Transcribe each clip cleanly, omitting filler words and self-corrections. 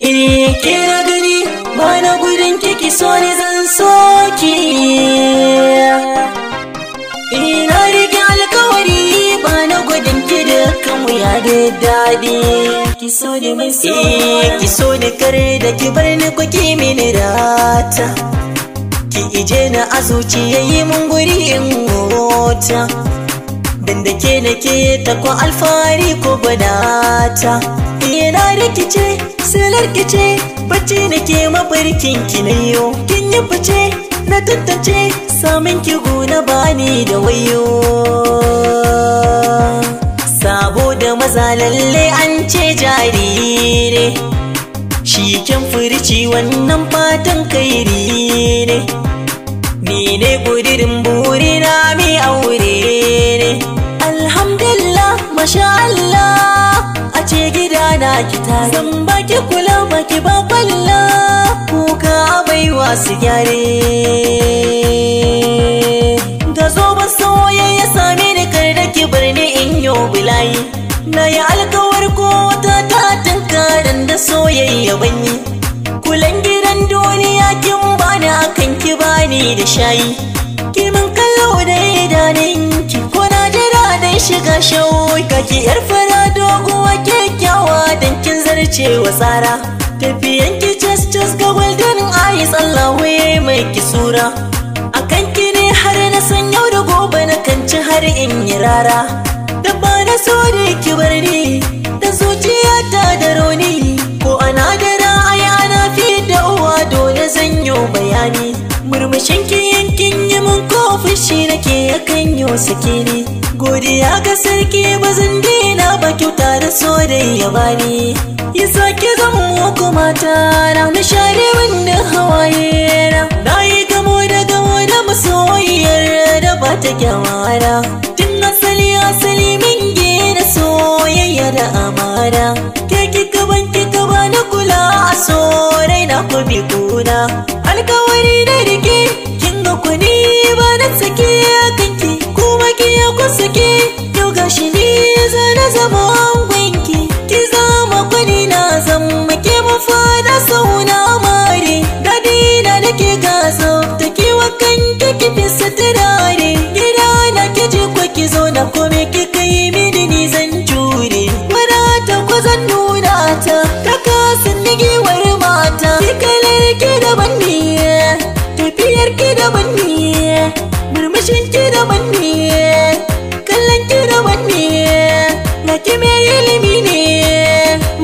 ke na gani ba na gudun ki so ni zan so ki. Ina rike alkawari ba na gudun ki dukkan wuya da daɗi. Ki so ni mai so ki so ni kare da ki bar ni ku ki mini rata. Ki ije na a zuciya yi mun guri in mota. Dan da ke nake ta ko alfahari ko gwadata. Ina rikice silar kice bacci nake mafarkin ki na yo. Kin yi fice na tantance samun ki guna bani da wayo. Saboda maza lalle an ce jarire, shi kyan furici wannan fatan kairi ne. Ni ne kudirin burina mai aure ne. Alhamdulillah masha Allah a ce gida na ki tare. Zan baki kula baki ba kwalla kuka baiwa su gyare. Da zo ba soyayya same ni kar da ki bar ni in yo bulayi. Na yi alkawar ko wata ta tunkaran da soyayya banyi. Kulan gidan duniya kin bani akan ki bani da shayi. Ki min kallo da idanunki ko na jira dan shiga shauka. Ki yar fara doguwa kyakkyawa dan kin zarce wa tsara. Tafiyan ki cas ga golden eyes Allahu ya mai ki sura. Akan ki ne har na san yau da gobe na kanci har in yi rara. Da ba na so da ki bar ni da zuciyata da rauni. Ko ana da ra'ayi ana fi da uwa dole zan yi bayani. Murmushin ki yankin yi mun kofin shi nake yakan yi sake ni. Godiya ga sarki ba zan dina ba kyauta da so da ya bani. Ya sake zan muku mata na share wanda hawaye na yi gamo da masoyiyar da ba ta kyamara. Tun asali min gina soyayya da amana. Ke kika bani kula a so raina ku bi kuna. Alkawari da rike kin ga kuni ba na sake kanki kuma ki ya ku sake. Yau gashi ni zana zama gwanki ki zama kwani na zama ke mafada sauna mare. Dadi na nake gasa ta kiwa kanki ki fisa turare. Gida na ki je kwa ki zo na kome ki kai mini ni zan jure. Wadata ko zan nuna ta ta kasan nigiwar mata. Ki kalar ki daban ne, tafiyar ki daban ne, murmushin ki daban ne, kallon ki daban ne. Na ki mai ilimi ne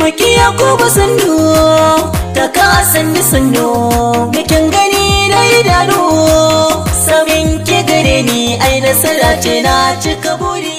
makiya ko ba sannu ta kasan ni sannu. Mikin gani da idanu samin ki gare ni ai nasara ce na cika buri.